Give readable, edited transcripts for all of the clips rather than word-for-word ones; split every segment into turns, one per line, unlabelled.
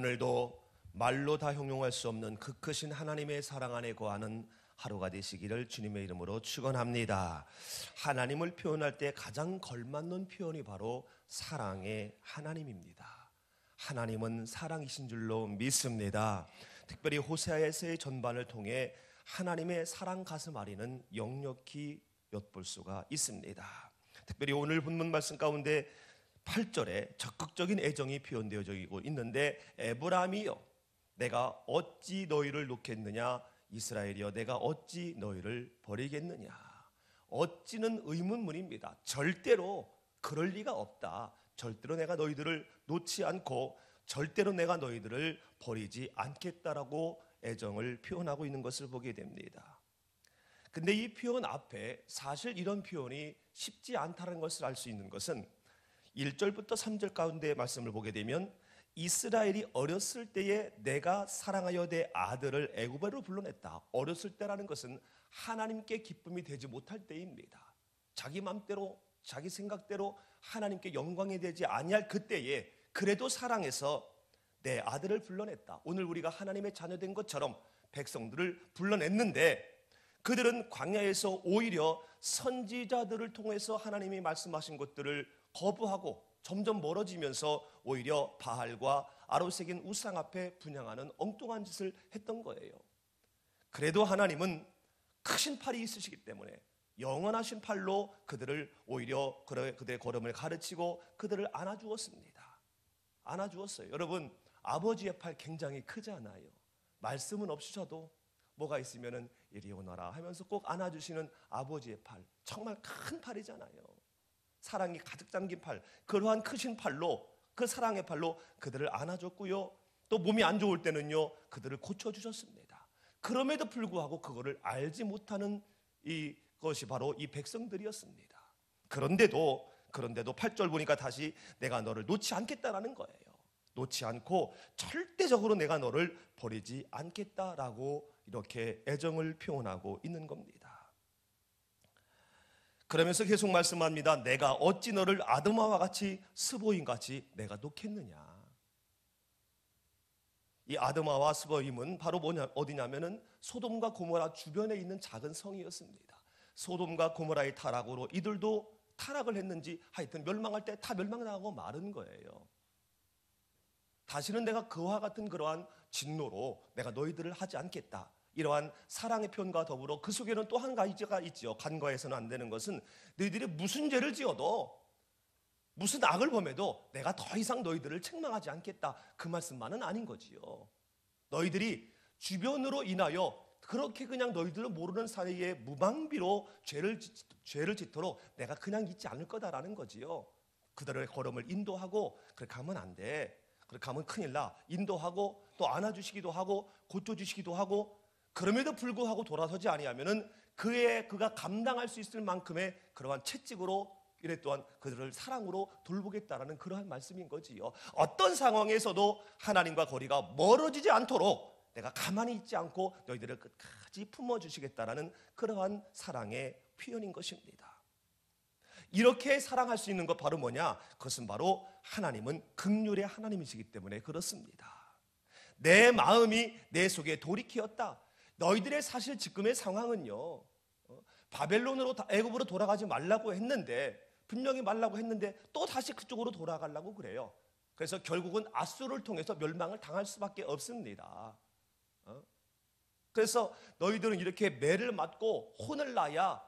오늘도 말로 다 형용할 수 없는 그 크신 하나님의 사랑 안에 거하는 하루가 되시기를 주님의 이름으로 축원합니다. 하나님을 표현할 때 가장 걸맞는 표현이 바로 사랑의 하나님입니다. 하나님은 사랑이신 줄로 믿습니다. 특별히 호세아에서의 전반을 통해 하나님의 사랑 가슴 아리는 역력히 엿볼 수가 있습니다. 특별히 오늘 본문 말씀 가운데 8절에 적극적인 애정이 표현되어져 있는데, 에브라임이여 내가 어찌 너희를 놓겠느냐, 이스라엘이여 내가 어찌 너희를 버리겠느냐. 어찌는 의문문입니다. 절대로 그럴 리가 없다. 절대로 내가 너희들을 놓지 않고 절대로 내가 너희들을 버리지 않겠다라고 애정을 표현하고 있는 것을 보게 됩니다. 근데 이 표현 앞에 사실 이런 표현이 쉽지 않다는 것을 알 수 있는 것은 1절부터 3절 가운데 말씀을 보게 되면, 이스라엘이 어렸을 때에 내가 사랑하여 내 아들을 애굽으로 불러냈다. 어렸을 때라는 것은 하나님께 기쁨이 되지 못할 때입니다. 자기 맘대로 자기 생각대로 하나님께 영광이 되지 아니할 그때에 그래도 사랑해서 내 아들을 불러냈다. 오늘 우리가 하나님의 자녀된 것처럼 백성들을 불러냈는데, 그들은 광야에서 오히려 선지자들을 통해서 하나님이 말씀하신 것들을 거부하고 점점 멀어지면서 오히려 바알과 아로새긴 우상 앞에 분향하는 엉뚱한 짓을 했던 거예요. 그래도 하나님은 크신 팔이 있으시기 때문에 영원하신 팔로 그들을 오히려 그들의 걸음을 가르치고 그들을 안아주었습니다. 안아주었어요. 여러분, 아버지의 팔 굉장히 크잖아요. 말씀은 없으셔도 뭐가 있으면은 이리 오너라 하면서 꼭 안아주시는 아버지의 팔, 정말 큰 팔이잖아요. 사랑이 가득 담긴 팔, 그러한 크신 팔로, 그 사랑의 팔로 그들을 안아줬고요, 또 몸이 안 좋을 때는요 그들을 고쳐주셨습니다. 그럼에도 불구하고 그거를 알지 못하는 이것이 바로 이 백성들이었습니다. 그런데도 8절 보니까 다시 내가 너를 놓지 않겠다라는 거예요. 놓지 않고 절대적으로 내가 너를 버리지 않겠다라고 이렇게 애정을 표현하고 있는 겁니다. 그러면서 계속 말씀합니다. 내가 어찌 너를 아드마와 같이 스보임같이 내가 놓겠느냐. 이 아드마와 스보임은 바로 어디냐면은 소돔과 고모라 주변에 있는 작은 성이었습니다. 소돔과 고모라의 타락으로 이들도 타락을 했는지 하여튼 멸망할 때 다 멸망당하고 마른 거예요. 다시는 내가 그와 같은 그러한 진노로 내가 너희들을 하지 않겠다. 이러한 사랑의 표현과 더불어 그 속에는 또 한 가지가 있죠. 간과해서는 안 되는 것은, 너희들이 무슨 죄를 지어도 무슨 악을 범해도 내가 더 이상 너희들을 책망하지 않겠다, 그 말씀만은 아닌 거지요. 너희들이 주변으로 인하여 그렇게 그냥 너희들은 모르는 사이에 무방비로 죄를 짓도록 내가 그냥 있지 않을 거다라는 거지요. 그들의 걸음을 인도하고 그렇게 하면 안 돼, 그렇게 하면 큰일 나, 인도하고 또 안아주시기도 하고 고쳐주시기도 하고, 그럼에도 불구하고 돌아서지 아니하면은 그가 감당할 수 있을 만큼의 그러한 채찍으로 이래 또한 그들을 사랑으로 돌보겠다라는 그러한 말씀인 거지요. 어떤 상황에서도 하나님과 거리가 멀어지지 않도록 내가 가만히 있지 않고 너희들을 끝까지 품어주시겠다라는 그러한 사랑의 표현인 것입니다. 이렇게 사랑할 수 있는 것 바로 뭐냐? 그것은 바로 하나님은 긍휼의 하나님이시기 때문에 그렇습니다. 내 마음이 내 속에 돌이키었다. 너희들의 사실 지금의 상황은요, 바벨론으로 애굽으로 돌아가지 말라고 했는데, 분명히 말라고 했는데 또 다시 그쪽으로 돌아가려고 그래요. 그래서 결국은 아수르를 통해서 멸망을 당할 수밖에 없습니다. 그래서 너희들은 이렇게 매를 맞고 혼을 나야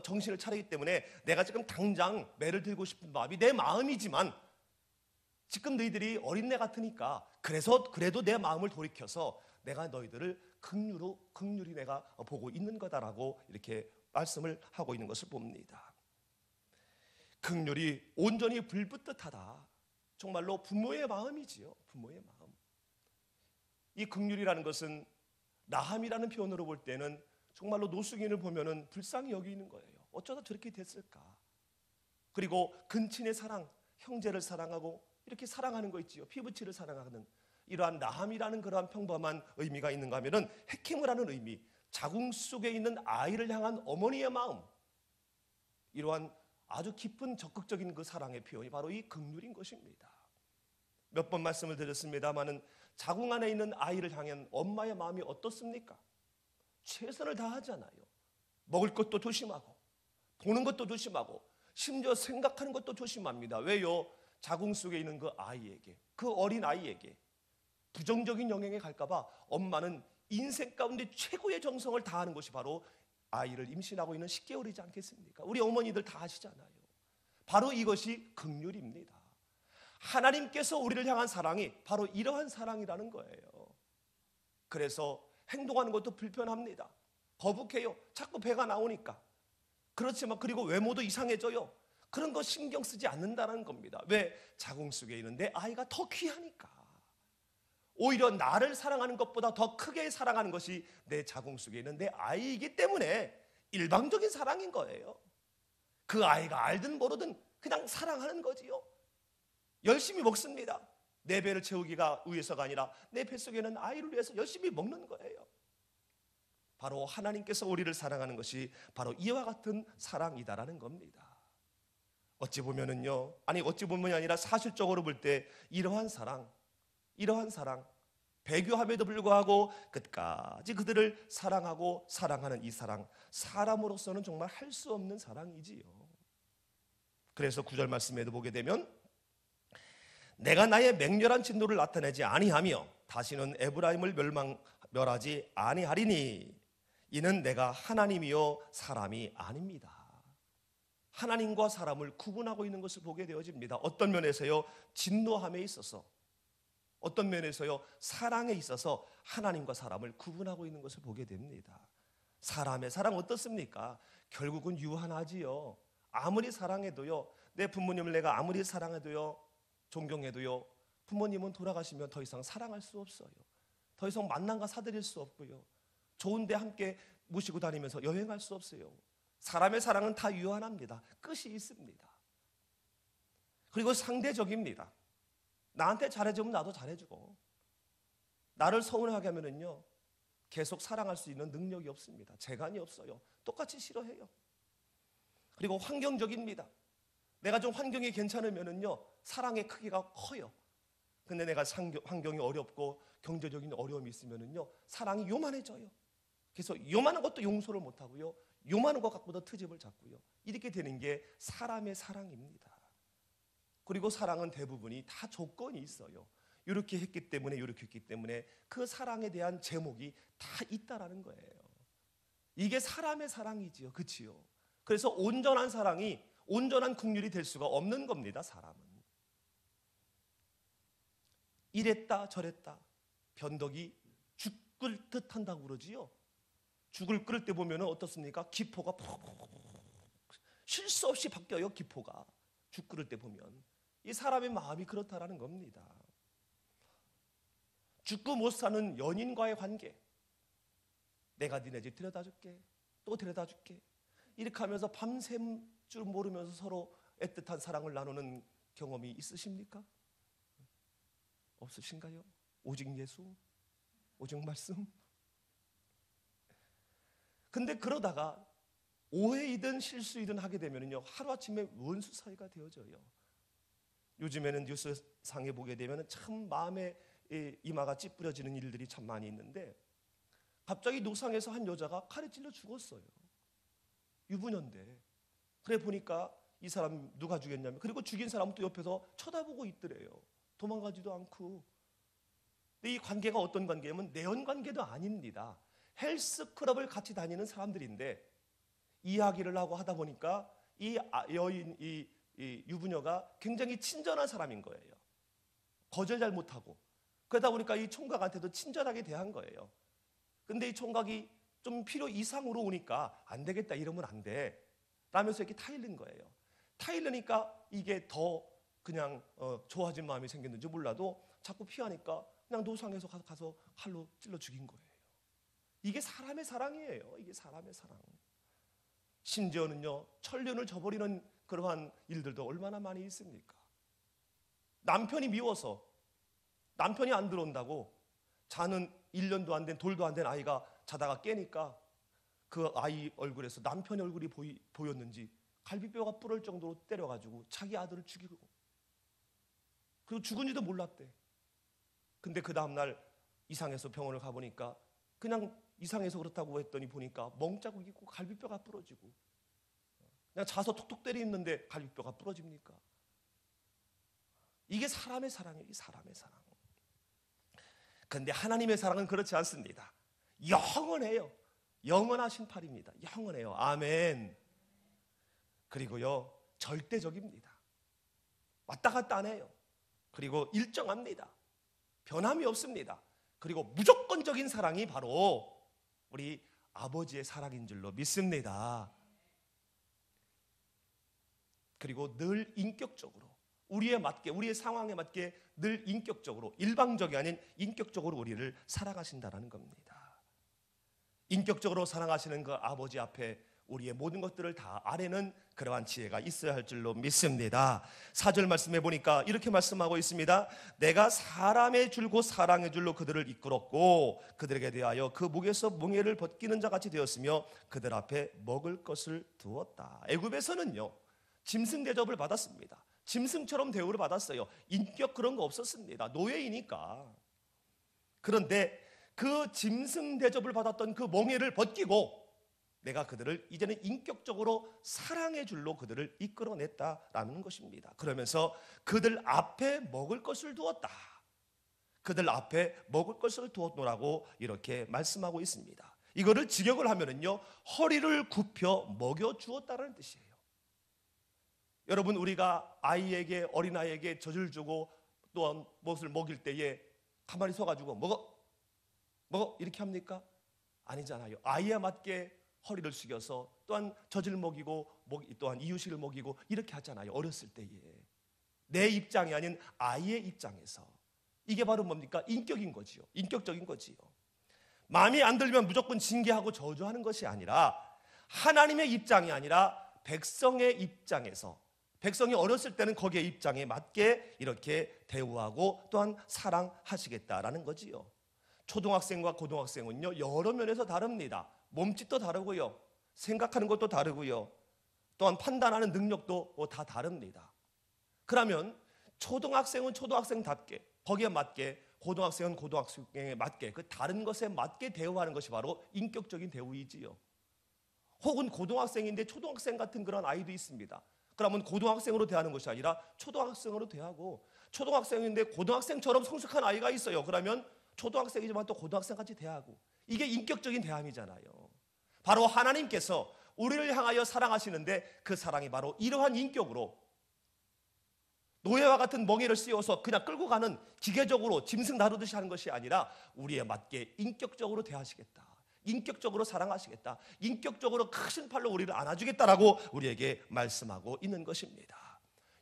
정신을 차리기 때문에 내가 지금 당장 매를 들고 싶은 마음이 내 마음이지만, 지금 너희들이 어린애 같으니까 그래도 내 마음을 돌이켜서 내가 너희들을 긍휼히 내가 보고 있는 거다라고 이렇게 말씀을 하고 있는 것을 봅니다. 긍휼이 온전히 불붙듯하다. 정말로 부모의 마음이지요. 부모의 마음. 이 긍휼이라는 것은 나함이라는 표현으로 볼 때는 정말로 노숙인을 보면은 불쌍히 여기는 거예요. 어쩌다 저렇게 됐을까? 그리고 근친의 사랑, 형제를 사랑하고 이렇게 사랑하는 거 있지요. 피부치를 사랑하는 이러한 나함이라는 그러한 평범한 의미가 있는가 하면은 헤킴을 하는 의미, 자궁 속에 있는 아이를 향한 어머니의 마음, 이러한 아주 깊은 적극적인 그 사랑의 표현이 바로 이 긍휼인 것입니다. 몇 번 말씀을 드렸습니다마는 자궁 안에 있는 아이를 향한 엄마의 마음이 어떻습니까? 최선을 다하잖아요. 먹을 것도 조심하고 보는 것도 조심하고 심지어 생각하는 것도 조심합니다. 왜요? 자궁 속에 있는 그 아이에게, 그 어린 아이에게 부정적인 영향이 갈까 봐 엄마는 인생 가운데 최고의 정성을 다하는 것이 바로 아이를 임신하고 있는 10개월이지 않겠습니까? 우리 어머니들 다 아시잖아요. 바로 이것이 긍휼입니다. 하나님께서 우리를 향한 사랑이 바로 이러한 사랑이라는 거예요. 그래서 행동하는 것도 불편합니다. 거북해요. 자꾸 배가 나오니까. 그렇지만 그리고 외모도 이상해져요. 그런 거 신경 쓰지 않는다는 겁니다. 왜? 자궁 속에 있는 내 아이가 더 귀하니까. 오히려 나를 사랑하는 것보다 더 크게 사랑하는 것이 내 자궁 속에 있는 내 아이이기 때문에 일방적인 사랑인 거예요. 그 아이가 알든 모르든 그냥 사랑하는 거지요. 열심히 먹습니다. 내 배를 채우기가 위해서가 아니라 내 뱃속에는 아이를 위해서 열심히 먹는 거예요. 바로 하나님께서 우리를 사랑하는 것이 바로 이와 같은 사랑이다라는 겁니다. 어찌 보면은요, 어찌 보면이 아니라 사실적으로 볼 때 이러한 사랑, 배교함에도 불구하고 끝까지 그들을 사랑하고 사랑하는 이 사랑, 사람으로서는 정말 할 수 없는 사랑이지요. 그래서 9절 말씀에도 보게 되면 내가 나의 맹렬한 진노를 나타내지 아니하며 다시는 에브라임을 멸하지 아니하리니 이는 내가 하나님이요 사람이 아닙니다. 하나님과 사람을 구분하고 있는 것을 보게 되어집니다. 어떤 면에서요, 진노함에 있어서, 어떤 면에서요, 사랑에 있어서 하나님과 사람을 구분하고 있는 것을 보게 됩니다. 사람의 사랑 어떻습니까? 결국은 유한하지요. 아무리 사랑해도요, 내 부모님을 내가 아무리 사랑해도요, 존경해도요, 부모님은 돌아가시면 더 이상 사랑할 수 없어요. 더 이상 만남과 사드릴 수 없고요, 좋은데 함께 모시고 다니면서 여행할 수 없어요. 사람의 사랑은 다 유한합니다. 끝이 있습니다. 그리고 상대적입니다. 나한테 잘해주면 나도 잘해주고, 나를 서운하게 하면은요, 계속 사랑할 수 있는 능력이 없습니다. 재간이 없어요. 똑같이 싫어해요. 그리고 환경적입니다. 내가 좀 환경이 괜찮으면은요, 사랑의 크기가 커요. 근데 내가 환경이 어렵고 경제적인 어려움이 있으면은요, 사랑이 요만해져요. 그래서 요만한 것도 용서를 못하고요, 요만한 것 갖고도 트집을 잡고요. 이렇게 되는 게 사람의 사랑입니다. 그리고 사랑은 대부분이 다 조건이 있어요. 이렇게 했기 때문에 그 사랑에 대한 제목이 다 있다라는 거예요. 이게 사람의 사랑이지요. 그치요? 그래서 온전한 사랑이, 온전한 긍휼이 될 수가 없는 겁니다. 사람은 이랬다 저랬다 변덕이 죽을 듯 한다고 그러지요. 죽을 끓을 때 보면 어떻습니까? 기포가 쉴 수 없이 바뀌어요. 기포가 죽 끓을 때 보면. 이 사람의 마음이 그렇다라는 겁니다. 죽고 못 사는 연인과의 관계, 내가 니네 집 데려다 줄게, 또 데려다 줄게, 이렇게 하면서 밤샘 줄 모르면서 서로 애틋한 사랑을 나누는 경험이 있으십니까? 없으신가요? 오직 예수, 오직 말씀. 근데 그러다가 오해이든 실수이든 하게 되면요, 하루아침에 원수 사이가 되어져요. 요즘에는 뉴스상에 보게 되면 참 마음에 이마가 찌푸려지는 일들이 참 많이 있는데, 갑자기 노상에서 한 여자가 칼에 찔려 죽었어요. 유부녀인데. 그래 보니까 이 사람 누가 죽였냐면, 그리고 죽인 사람은 또 옆에서 쳐다보고 있더래요. 도망가지도 않고. 근데 이 관계가 어떤 관계냐면 내연 관계도 아닙니다. 헬스클럽을 같이 다니는 사람들인데, 이야기를 하고 하다 보니까 이 여인, 이 유부녀가 굉장히 친절한 사람인 거예요. 거절 잘 못하고. 그러다 보니까 이 총각한테도 친절하게 대한 거예요. 근데 이 총각이 좀 필요 이상으로 오니까 안 되겠다, 이러면 안 돼 라면서 이렇게 타일른 거예요. 타일르니까 이게 더 그냥 좋아진 마음이 생겼는지 몰라도 자꾸 피하니까 그냥 노상에서 가서 칼로 찔러 죽인 거예요. 이게 사람의 사랑이에요. 이게 사람의 사랑. 심지어는요, 천륜을 저버리는 그러한 일들도 얼마나 많이 있습니까? 남편이 미워서 남편이 안 들어온다고 자는 1년도 안 된, 돌도 안 된 아이가 자다가 깨니까 그 아이 얼굴에서 남편의 얼굴이 보였는지 갈비뼈가 부러질 정도로 때려가지고 자기 아들을 죽이고, 그리고 죽은지도 몰랐대. 근데 그 다음날 이상해서 병원을 가보니까 그냥 이상해서 그렇다고 했더니 보니까 멍자국 있고 갈비뼈가 부러지고, 그냥 자서 톡톡 때리는데 갈비뼈가 부러집니까? 이게 사람의 사랑이에요. 이 사람의 사랑. 그런데 하나님의 사랑은 그렇지 않습니다. 영원해요. 영원하신 팔입니다. 영원해요. 아멘. 그리고요, 절대적입니다. 왔다 갔다 안 해요. 그리고 일정합니다. 변함이 없습니다. 그리고 무조건적인 사랑이 바로 우리 아버지의 사랑인 줄로 믿습니다. 그리고 늘 인격적으로, 우리에 맞게, 우리의 상황에 맞게 늘 인격적으로, 일방적이 아닌 인격적으로 우리를 사랑하신다는 겁니다. 인격적으로 사랑하시는 그 아버지 앞에 우리의 모든 것들을 다 아뢰는 그러한 지혜가 있어야 할 줄로 믿습니다. 4절 말씀해 보니까 이렇게 말씀하고 있습니다. 내가 사람의 줄고 사랑의 줄로 그들을 이끌었고 그들에게 대하여 그 목에서 멍에를 벗기는 자 같이 되었으며 그들 앞에 먹을 것을 두었다. 애굽에서는요, 짐승 대접을 받았습니다. 짐승처럼 대우를 받았어요. 인격 그런 거 없었습니다. 노예이니까. 그런데 그 짐승 대접을 받았던 그 멍에를 벗기고 내가 그들을 이제는 인격적으로 사랑의 줄로 그들을 이끌어냈다라는 것입니다. 그러면서 그들 앞에 먹을 것을 두었다. 그들 앞에 먹을 것을 두었노라고 이렇게 말씀하고 있습니다. 이거를 직역을 하면은요, 허리를 굽혀 먹여 주었다는 뜻이에요. 여러분, 우리가 아이에게, 어린아이에게 젖을 주고 또한 무엇을 먹일 때에 가만히 서가지고 먹어 이렇게 합니까? 아니잖아요. 아이에 맞게 허리를 숙여서 또한 젖을 먹이고 또한 이유식을 먹이고 이렇게 하잖아요. 어렸을 때에 내 입장이 아닌 아이의 입장에서. 이게 바로 뭡니까? 인격인 거지요. 인격적인 거지요. 마음에 안 들면 무조건 징계하고 저주하는 것이 아니라 하나님의 입장이 아니라 백성의 입장에서, 백성이 어렸을 때는 거기에 입장에 맞게 이렇게 대우하고 또한 사랑하시겠다라는 거지요. 초등학생과 고등학생은요, 여러 면에서 다릅니다. 몸짓도 다르고요, 생각하는 것도 다르고요, 또한 판단하는 능력도 다 다릅니다. 그러면 초등학생은 초등학생답게, 거기에 맞게, 고등학생은 고등학생에 맞게, 그 다른 것에 맞게 대우하는 것이 바로 인격적인 대우이지요. 혹은 고등학생인데 초등학생 같은 그런 아이도 있습니다. 그러면 고등학생으로 대하는 것이 아니라 초등학생으로 대하고, 초등학생인데 고등학생처럼 성숙한 아이가 있어요. 그러면 초등학생이지만 또 고등학생같이 대하고, 이게 인격적인 대함이잖아요. 바로 하나님께서 우리를 향하여 사랑하시는데 그 사랑이 바로 이러한 인격으로, 노예와 같은 멍에를 씌워서 그냥 끌고 가는 기계적으로 짐승 다루듯이 하는 것이 아니라 우리에 맞게 인격적으로 대하시겠다, 인격적으로 사랑하시겠다, 인격적으로 크신 팔로 우리를 안아주겠다라고 우리에게 말씀하고 있는 것입니다.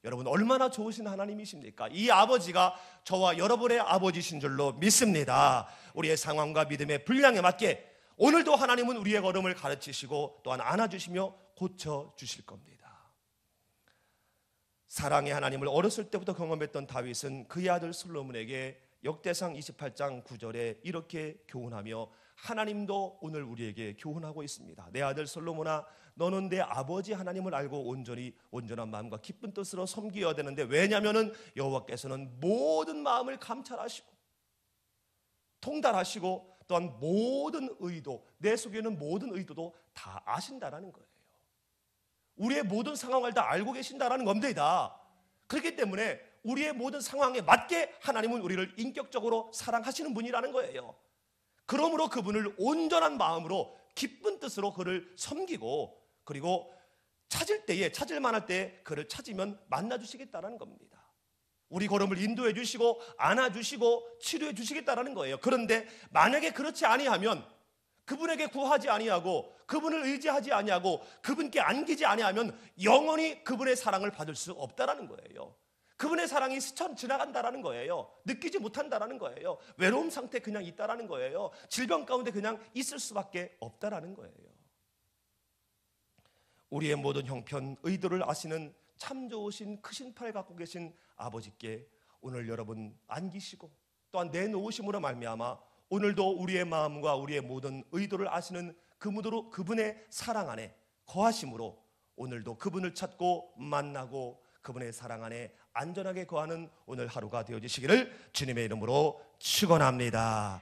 여러분, 얼마나 좋으신 하나님이십니까? 이 아버지가 저와 여러분의 아버지신 줄로 믿습니다. 우리의 상황과 믿음의 분량에 맞게 오늘도 하나님은 우리의 걸음을 가르치시고 또한 안아주시며 고쳐주실 겁니다. 사랑의 하나님을 어렸을 때부터 경험했던 다윗은 그의 아들 솔로몬에게 역대상 28장 9절에 이렇게 교훈하며 하나님도 오늘 우리에게 교훈하고 있습니다. 내 아들 솔로몬아, 너는 내 아버지 하나님을 알고 온전한 마음과 기쁜 뜻으로 섬겨야 되는데, 왜냐하면 여호와께서는 모든 마음을 감찰하시고 통달하시고 또한 모든 의도, 내 속에 있는 모든 의도도 다 아신다라는 거예요. 우리의 모든 상황을 다 알고 계신다라는 겁니다. 그렇기 때문에 우리의 모든 상황에 맞게 하나님은 우리를 인격적으로 사랑하시는 분이라는 거예요. 그러므로 그분을 온전한 마음으로 기쁜 뜻으로 그를 섬기고, 그리고 찾을 만할 때 그를 찾으면 만나주시겠다는 겁니다. 우리 걸음을 인도해 주시고 안아주시고 치료해 주시겠다는 거예요. 그런데 만약에 그렇지 아니하면, 그분에게 구하지 아니하고 그분을 의지하지 아니하고 그분께 안기지 아니하면 영원히 그분의 사랑을 받을 수 없다라는 거예요. 그분의 사랑이 스쳐 지나간다라는 거예요. 느끼지 못한다라는 거예요. 외로움 상태 그냥 있다라는 거예요. 질병 가운데 그냥 있을 수밖에 없다라는 거예요. 우리의 모든 형편, 의도를 아시는 참 좋으신 크신 팔 갖고 계신 아버지께 오늘 여러분 안기시고 또한 내놓으심으로 말미암아 오늘도 우리의 마음과 우리의 모든 의도를 아시는 그분의 사랑 안에 거하심으로 오늘도 그분을 찾고 만나고 그분의 사랑 안에 안전하게 거하는 오늘 하루가 되어지시기를 주님의 이름으로 축원합니다.